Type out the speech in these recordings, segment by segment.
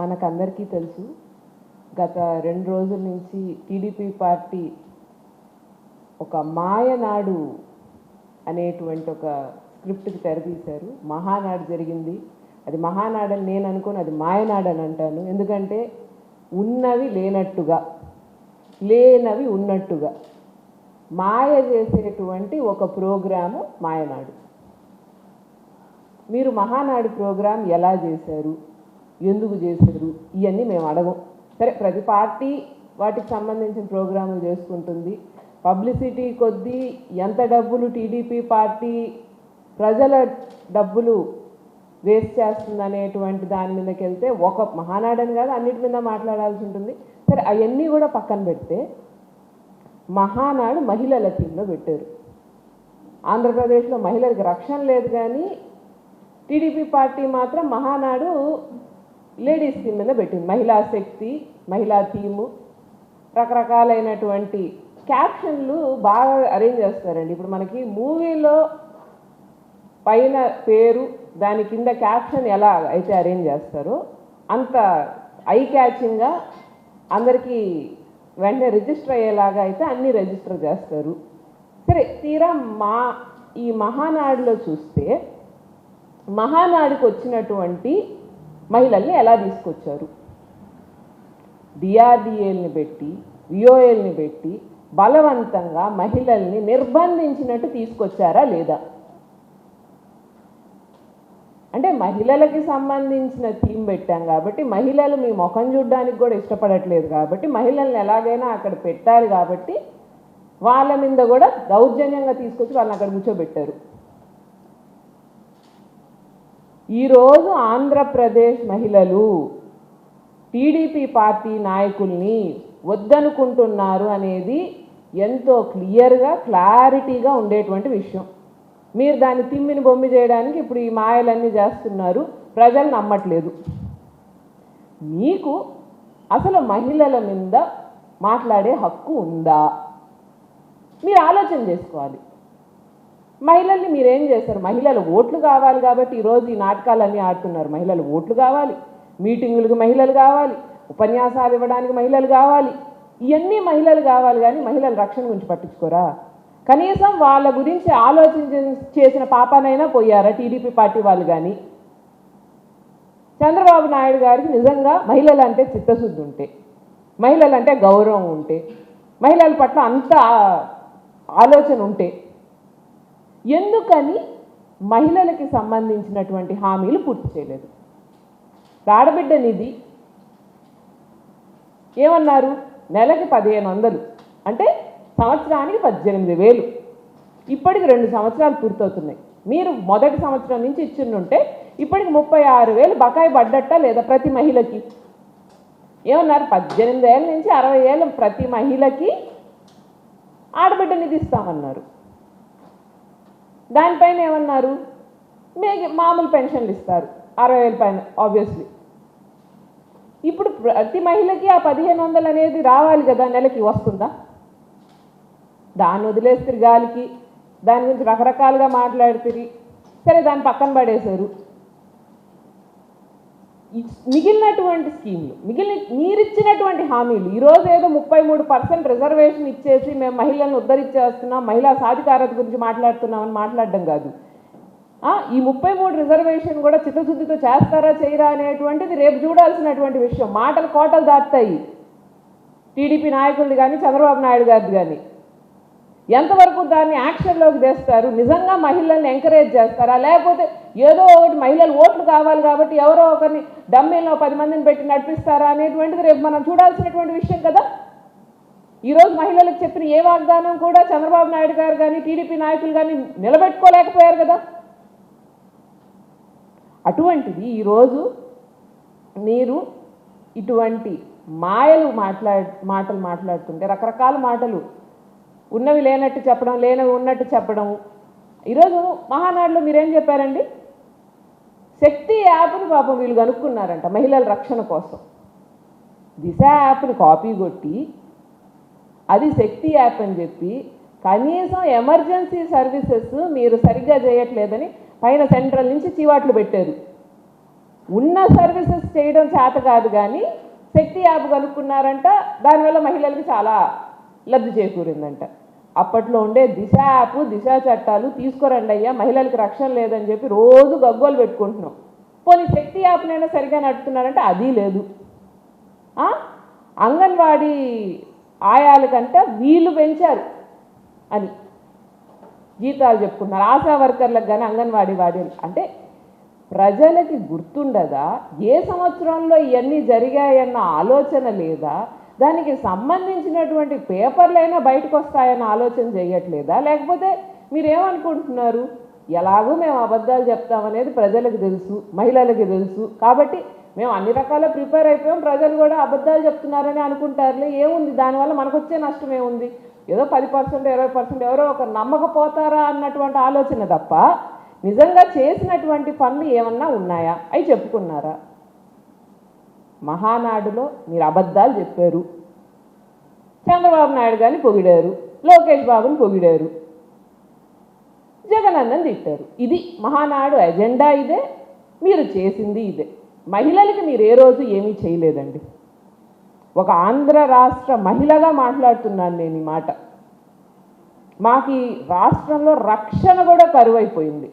మనకందరికీ తెలుసు గత 2 రోజుల నుంచి టీడీపీ పార్టీ ఒక మాయనాడు అనేటువంటి ఒక స్క్రిప్ట్కి తెరతీశారు. మహానాడు జరిగింది. అది మహానాడు అని నేను అనుకోను, అది మాయనాడు అని అంటాను. ఎందుకంటే ఉన్నవి లేనట్టుగా, లేనవి ఉన్నట్టుగా మాయ చేసేటువంటి ఒక ప్రోగ్రాము మాయనాడు. మీరు మహానాడు ప్రోగ్రాం ఎలా చేశారు, ఎందుకు చేశారు, ఇవన్నీ మేము అడగం. సరే, ప్రతి పార్టీ వాటికి సంబంధించిన ప్రోగ్రాములు చేసుకుంటుంది. పబ్లిసిటీ కొద్దీ ఎంత డబ్బులు టీడీపీ పార్టీ ప్రజల డబ్బులు వేస్ట్ చేస్తుంది అనేటువంటి దాని మీదకి వెళ్తే ఒక మహానాడని కాదు, అన్నిటి మీద మాట్లాడాల్సి ఉంటుంది. సరే, అవన్నీ కూడా పక్కన పెడితే మహానాడు మహిళల థీమ్లో పెట్టారు. ఆంధ్రప్రదేశ్లో మహిళలకు రక్షణ లేదు, కానీ టీడీపీ పార్టీ మాత్రం మహానాడు లేడీస్ థీమ్ మీద పెట్టింది. మహిళా శక్తి, మహిళా థీము, రకరకాలైనటువంటి క్యాప్షన్లు బాగా అరేంజ్ చేస్తారండి. ఇప్పుడు మనకి మూవీలో పైన పేరు, దాని కింద క్యాప్షన్ ఎలా అయితే అరేంజ్ చేస్తారో అంత ఐ క్యాచింగ్గా అందరికీ వెంటనే రిజిస్టర్ అయ్యేలాగా అయితే అన్నీ రిజిస్టర్ చేస్తారు. సరే, తీరా ఈ మహానాడులో చూస్తే మహానాడుకు వచ్చినటువంటి మహిళల్ని ఎలా తీసుకొచ్చారు? డిఆర్డిఏల్ని పెట్టి, విఓఏల్ని పెట్టి బలవంతంగా మహిళల్ని నిర్బంధించినట్టు తీసుకొచ్చారా లేదా? అంటే మహిళలకి సంబంధించిన థీమ్ పెట్టాం కాబట్టి, మహిళలు మీ ముఖం చూడడానికి కూడా ఇష్టపడట్లేదు కాబట్టి, మహిళల్ని ఎలాగైనా అక్కడ పెట్టారు కాబట్టి వాళ్ళ మీద కూడా దౌర్జన్యంగా తీసుకొచ్చి వాళ్ళని అక్కడ కూర్చోబెట్టారు. ఈరోజు ఆంధ్రప్రదేశ్ మహిళలు టీడీపీ పార్టీ నాయకుల్ని వద్దనుకుంటున్నారు అనేది ఎంతో క్లియర్గా, క్లారిటీగా ఉండేటువంటి విషయం. మీరు దాన్ని తిమ్మిని బొమ్మి చేయడానికి ఇప్పుడు ఈ మాయలన్నీ చేస్తున్నారు, ప్రజలు నమ్మట్లేదు. మీకు అసలు మహిళల మీద మాట్లాడే హక్కు ఉందా? మీరు ఆలోచన చేసుకోవాలి. మహిళల్ని మీరేం చేస్తారు? మహిళల ఓట్లు కావాలి కాబట్టి ఈరోజు ఈ నాటకాలన్నీ ఆడుతున్నారు. మహిళల ఓట్లు కావాలి, మీటింగులకు మహిళలు కావాలి, ఉపన్యాసాలు ఇవ్వడానికి మహిళలు కావాలి, ఇవన్నీ మహిళలు కావాలి. కానీ మహిళల రక్షణ గురించి పట్టించుకోరా? కనీసం వాళ్ళ గురించి చేసిన పాపానైనా పోయారా టీడీపీ పార్టీ వాళ్ళు? కానీ చంద్రబాబు నాయుడు గారికి నిజంగా మహిళలు అంటే చిత్తశుద్ధి ఉంటే, మహిళలు అంటే గౌరవం ఉంటే, మహిళల పట్ల అంత ఆలోచన ఉంటే ఎందుకని మహిళలకి సంబంధించినటువంటి హామీలు పూర్తి చేయలేదు? ఆడబిడ్డ నిధి ఏమన్నారు? నెలకి 1500, అంటే సంవత్సరానికి 18,000. ఇప్పటికి 2 సంవత్సరాలు పూర్తవుతున్నాయి. మీరు మొదటి సంవత్సరం నుంచి ఇచ్చిండుంటే ఇప్పటికి 36,000 బకాయి పడ్డట్ట లేదా ప్రతి మహిళకి? ఏమన్నారు? 18 ఏళ్ళ నుంచి 60 ఏళ్ళ ప్రతి మహిళకి ఆడబిడ్డ నిధి ఇస్తామన్నారు. దానిపైన ఏమన్నారు? మామూలు పెన్షన్లు ఇస్తారు 60,000 పైన. ఆబ్వియస్లీ ఇప్పుడు ప్రతి మహిళకి ఆ 1500 అనేది రావాలి కదా, నెలకి వస్తుందా? దాన్ని వదిలేస్తారు గాలికి, దాని గురించి రకరకాలుగా మాట్లాడుతుంది. సరే, దాన్ని పక్కన పడేశారు. మిగిలినటువంటి స్కీమ్లు, మీరిచ్చినటువంటి హామీలు, ఈరోజు ఏదో 33% రిజర్వేషన్ ఇచ్చేసి మేము మహిళలను ఉద్ధరించేస్తున్నాం, మహిళా సాధికారత గురించి మాట్లాడుతున్నామని మాట్లాడడం కాదు. ఈ 33 రిజర్వేషన్ కూడా చిత్తశుద్ధితో చేస్తారా చేయరా అనేటువంటిది రేపు చూడాల్సినటువంటి విషయం. మాటలు కోటలు దాటుతాయి టీడీపీ నాయకులు కానీ చంద్రబాబు నాయుడు గారిది కానీ. ఎంతవరకు దాన్ని యాక్షన్లోకి తెస్తారు? నిజంగా మహిళల్ని ఎంకరేజ్ చేస్తారా? లేకపోతే ఏదో ఒకటి మహిళలు ఓట్లు కావాలి కాబట్టి ఎవరో ఒకరిని డమ్మీలో 10 మందిని పెట్టి నడిపిస్తారా అనేటువంటిది రేపు మనం చూడాల్సినటువంటి విషయం కదా. ఈరోజు మహిళలకు చెప్పిన ఏ వాగ్దానం కూడా చంద్రబాబు నాయుడు గారు కానీ టీడీపీ నాయకులు కానీ నిలబెట్టుకోలేకపోయారు కదా. అటువంటిది ఈరోజు మీరు ఇటువంటి మాటలు మాట్లాడుతుంటే, రకరకాల మాటలు, ఉన్నవి లేనట్టు చెప్పడం, లేనవి ఉన్నట్టు చెప్పడం. ఈరోజు మహానాడులో మీరేం చెప్పారండి? శక్తి యాప్ని పాపం వీళ్ళు కనుక్కున్నారంట మహిళల రక్షణ కోసం. దిశ యాప్ని కాపీ కొట్టి అది శక్తి యాప్ అని చెప్పి కనీసం ఎమర్జెన్సీ సర్వీసెస్ మీరు సరిగ్గా చేయట్లేదని పైన సెంట్రల్ నుంచి చీవాట్లు పెట్టారు. ఉన్న సర్వీసెస్ చేయడం చేత కాదు, కానీ శక్తి యాప్ కనుక్కున్నారంట, దానివల్ల మహిళలకు చాలా లబ్ధి చేకూరిందంట. అప్పట్లో ఉండే దిశ యాప్, దిశ చట్టాలు తీసుకురండి అయ్యా, మహిళలకు రక్షణ లేదని చెప్పి రోజు గగ్గోలు పెట్టుకుంటున్నాం. పోనీ శక్తి యాప్నైనా సరిగా నడుపుతున్నారంటే అది లేదు. అంగన్వాడీ ఆయాలకంట వీళ్ళు పెంచారు అని జీతాలు చెప్పుకుంటున్నారు. ఆశా వర్కర్లకు కానీ అంగన్వాడీ వాడీలు అంటే ప్రజలకి గుర్తుండదా? ఏ సంవత్సరంలో ఇవన్నీ జరిగాయన్న ఆలోచన లేదా? దానికి సంబంధించినటువంటి పేపర్లైనా బయటకు వస్తాయన్న ఆలోచన చేయట్లేదా? లేకపోతే మీరేమనుకుంటున్నారు, ఎలాగూ మేము అబద్ధాలు చెప్తామనేది ప్రజలకు తెలుసు, మహిళలకి తెలుసు, కాబట్టి మేము అన్ని రకాల ప్రిపేర్ అయిపోయాం, ప్రజలు కూడా అబద్ధాలు చెప్తున్నారని అనుకుంటారులే, ఏముంది దానివల్ల మనకు వచ్చే నష్టం ఏముంది, ఏదో 10% 20% ఎవరో ఒక నమ్మకపోతారా అన్నటువంటి ఆలోచన తప్ప నిజంగా చేసినటువంటి పనులు ఏమన్నా ఉన్నాయా? అవి చెప్పుకున్నారా? మహానాడులో మీరు అబద్ధాలు చెప్పారు, చంద్రబాబు నాయుడు గారిని పొగిడారు, లోకేష్ బాబుని పొగిడారు, జగనన్నని తిట్టారు. ఇది మహానాడు ఎజెండా, ఇదే మీరు చేసింది, ఇదే. మహిళలకి మీరు ఏ రోజు ఏమీ చేయలేదండి. ఒక ఆంధ్ర రాష్ట్ర మహిళగా మాట్లాడుతున్నాను నేను ఈ మాట. మాకు ఈ రాష్ట్రంలో రక్షణ కూడా కరువైపోయింది.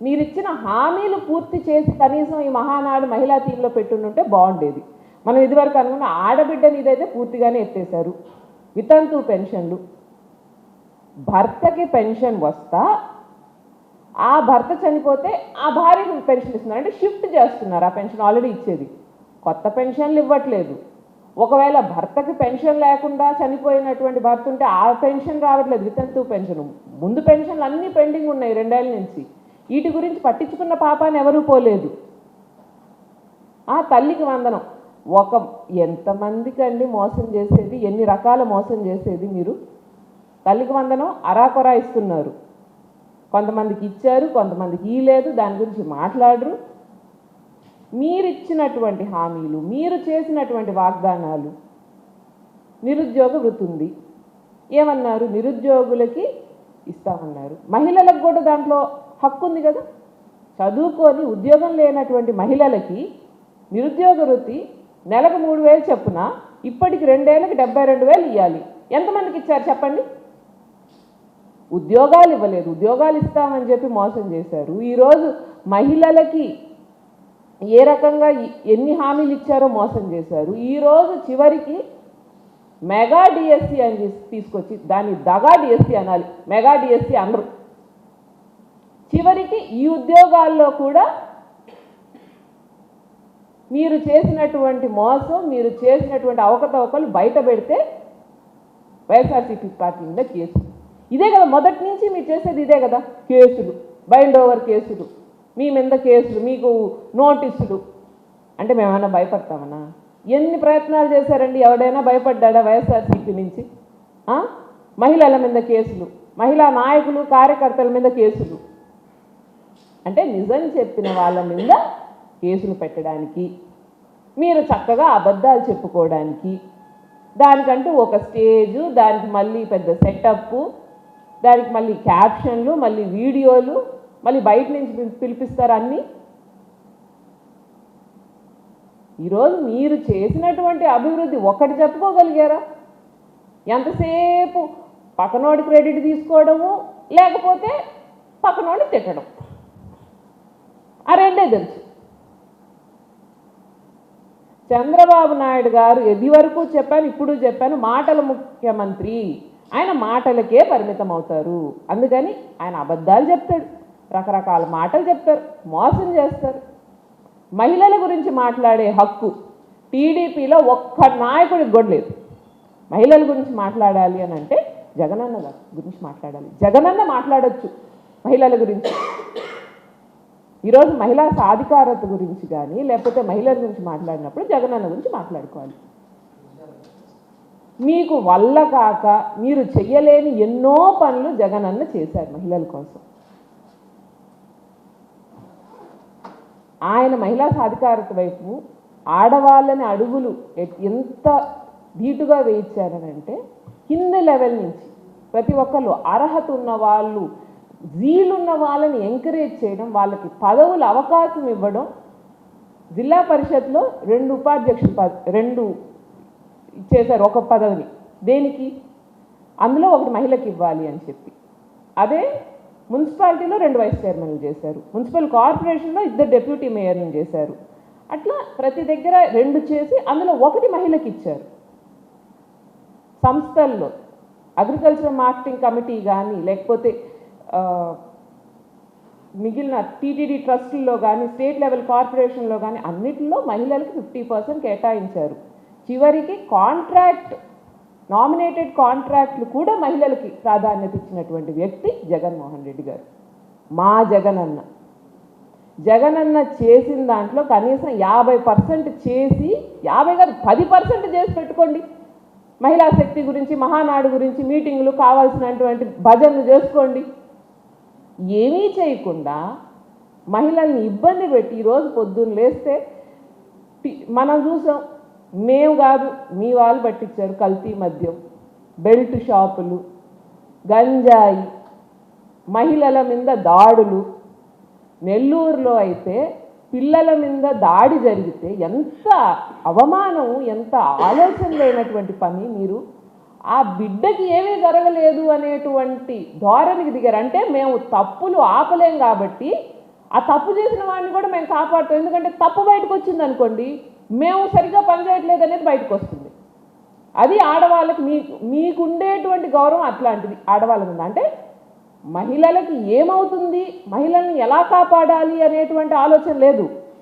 మీరిచ్చిన హామీలు పూర్తి చేసి కనీసం ఈ మహానాడు మహిళా టీంలో పెట్టుంటే బాగుండేది. మనం ఇదివరకు అనుకున్న ఆడబిడ్డని ఇదైతే పూర్తిగానే ఎత్తేసారు. వితంతు పెన్షన్లు, భర్తకి పెన్షన్ వస్తా ఆ భర్త చనిపోతే ఆ భార్యకు పెన్షన్ ఇస్తున్నారు, అంటే షిఫ్ట్ చేస్తున్నారు. ఆ పెన్షన్ ఆల్రెడీ ఇచ్చేది, కొత్త పెన్షన్లు ఇవ్వట్లేదు. ఒకవేళ భర్తకి పెన్షన్ లేకుండా చనిపోయినటువంటి భర్త ఉంటే ఆ పెన్షన్ రావట్లేదు, వితంతు పెన్షన్. ముందు పెన్షన్లు అన్నీ పెండింగ్ ఉన్నాయి 2 ఏళ్ళ నుంచి. వీటి గురించి పట్టించుకున్న పాపాన్ని ఎవరూ పోలేదు. ఆ తల్లికి వందనం, ఎంతమందికి అండి మోసం చేసేది, ఎన్ని రకాల మోసం చేసేది మీరు. తల్లికి వందనం అరాకొరా ఇస్తున్నారు, కొంతమందికి ఇచ్చారు, కొంతమందికి ఇలేదు, దాని గురించి మాట్లాడరు. మీరిచ్చినటువంటి హామీలు, మీరు చేసినటువంటి వాగ్దానాలు. నిరుద్యోగ వృత్తి ఉంది, ఏమన్నారు, నిరుద్యోగులకి ఇస్తామన్నారు. మహిళలకు కూడా దాంట్లో హక్కు ఉంది కదా. చదువుకొని ఉద్యోగం లేనటువంటి మహిళలకి నిరుద్యోగ వృత్తి నెలకు 3,000 చొప్పున ఇప్పటికి 2 ఏళ్ళకి 72,000 ఇవ్వాలి. ఎంతమందికి ఇచ్చారు చెప్పండి? ఉద్యోగాలు ఇవ్వలేదు, ఉద్యోగాలు ఇస్తామని చెప్పి మోసం చేశారు. ఈరోజు మహిళలకి ఏ రకంగా ఎన్ని హామీలు ఇచ్చారో మోసం చేశారు. ఈరోజు చివరికి మెగా డిఎస్సి అని తీసుకొచ్చి దాన్ని దగా డిఎస్సి అనాలి, మెగా డిఎస్సి అనరు. చివరికి ఈ ఉద్యోగాల్లో కూడా మీరు చేసినటువంటి మోసం, మీరు చేసినటువంటి అవకతవకలు బయట పెడితే వైఎస్ఆర్సీపీ పార్టీ మీద కేసు. ఇదే కదా మొదటి నుంచి మీరు చేసేది, ఇదే కదా. కేసులు, బైండ్ ఓవర్ కేసులు, మీ మీద కేసులు, మీకు నోటీసులు. అంటే మేమైనా భయపడతామన్నా? ఎన్ని ప్రయత్నాలు చేశారండి, ఎవడైనా భయపడ్డా వైఎస్ఆర్సీపీ నుంచి? మహిళల మీద కేసులు, మహిళా నాయకులు కార్యకర్తల మీద కేసులు. అంటే నిజం చెప్పిన వాళ్ళ మీద కేసులు పెట్టడానికి, మీరు చక్కగా అబద్ధాలు చెప్పుకోవడానికి, దానికంటూ ఒక స్టేజు, దానికి మళ్ళీ పెద్ద సెటప్, దానికి మళ్ళీ క్యాప్షన్లు, మళ్ళీ వీడియోలు, మళ్ళీ బయట నుంచి పిలిపిస్తారు అన్నీ. ఈరోజు మీరు చేసినటువంటి అభివృద్ధి ఒక్కటి చెప్పుకోగలిగారా? ఎంతసేపు పక్కనోడి క్రెడిట్ తీసుకోవడము, లేకపోతే పక్కనోడిని తిట్టడం, ఆ రెండే తెలుసు. చంద్రబాబు నాయుడు గారు ఇది వరకు చెప్పాను, ఇప్పుడు చెప్పాను, మాటల ముఖ్యమంత్రి. ఆయన మాటలకే పరిమితం అవుతారు. అందుకని ఆయన అబద్ధాలు చెప్తాడు, రకరకాల మాటలు చెప్తారు, మోసం చేస్తారు. మహిళల గురించి మాట్లాడే హక్కు టీడీపీలో ఒక్క నాయకుడికి కూడా లేదు. మహిళల గురించి మాట్లాడాలి అని అంటే జగనన్న గురించి మాట్లాడాలి. జగనన్న మాట్లాడచ్చు మహిళల గురించి. ఈరోజు మహిళా సాధికారత గురించి కానీ లేకపోతే మహిళల గురించి మాట్లాడినప్పుడు జగనన్న గురించి మాట్లాడుకోవాలి. మీకు వల్ల కాక మీరు చెయ్యలేని ఎన్నో పనులు జగనన్న చేశారు మహిళల కోసం. ఆయన మహిళా సాధికారత వైపు ఆడవాళ్ళని అడుగులు ఎంత ధీటుగా వేయించారనంటే కింద లెవెల్ నుంచి ప్రతి ఒక్కళ్ళు అర్హత ఉన్న వాళ్ళు, జీలున్న వాళ్ళని ఎంకరేజ్ చేయడం, వాళ్ళకి పదవులు అవకాశం ఇవ్వడం. జిల్లా పరిషత్లో 2 ఉపాధ్యక్షులు 2 చేశారు ఒక పదవిని. దేనికి? అందులో ఒకటి మహిళకి ఇవ్వాలి అని చెప్పి. అదే మున్సిపాలిటీలో 2 వైస్ చైర్మన్లు చేశారు. మున్సిపల్ కార్పొరేషన్లో 2 డిప్యూటీ మేయర్లను చేశారు. అట్లా ప్రతి దగ్గర 2 చేసి అందులో ఒకటి మహిళకి ఇచ్చారు. సంస్థల్లో అగ్రికల్చర్ మార్కెటింగ్ కమిటీ కానీ, లేకపోతే మిగిలిన టీటీడీ ట్రస్టుల్లో కానీ, స్టేట్ లెవెల్ కార్పొరేషన్లో కానీ అన్నిటిలో మహిళలకు 50% కేటాయించారు. చివరికి నామినేటెడ్ కాంట్రాక్ట్లు కూడా మహిళలకి ప్రాధాన్యత ఇచ్చినటువంటి వ్యక్తి జగన్మోహన్ రెడ్డి గారు. మా జగనన్న చేసిన దాంట్లో కనీసం 50% చేసి, 50 కాదు 10% చేసి పెట్టుకోండి. మహిళా శక్తి గురించి, మహానాడు గురించి మీటింగులు, కావాల్సినటువంటి భజనలు చేసుకోండి. ఏమీ చేయకుండా మహిళల్ని ఇబ్బంది పెట్టి ఈరోజు పొద్దున్న లేస్తే మనం చూసాం. మేము కాదు, మీ వాళ్ళు పట్టించారు. కల్తీ మద్యం, బెల్ట్ షాపులు, గంజాయి, మహిళల మీద దాడులు. నెల్లూరులో అయితే పిల్లల మీద దాడి జరిగితే ఎంత అవమానం, ఎంత ఆలోచన లేనటువంటి పని. మీరు ఆ బిడ్డకి ఏమీ జరగలేదు అనేటువంటి ధోరణికి దిగారు. అంటే మేము తప్పులు ఆపలేం కాబట్టి ఆ తప్పు చేసిన వాడిని కూడా మేము కాపాడుతాం. ఎందుకంటే తప్పు బయటకు వచ్చింది అనుకోండి, మేము సరిగ్గా పనిచేయట్లేదు అనేది బయటకు వస్తుంది. అది ఆడవాళ్ళకి మీకుండేటువంటి గౌరవం అట్లాంటిది ఆడవాళ్ళ మీద. అంటే మహిళలకి ఏమవుతుంది, మహిళల్ని ఎలా కాపాడాలి అనేటువంటి ఆలోచన లేదు.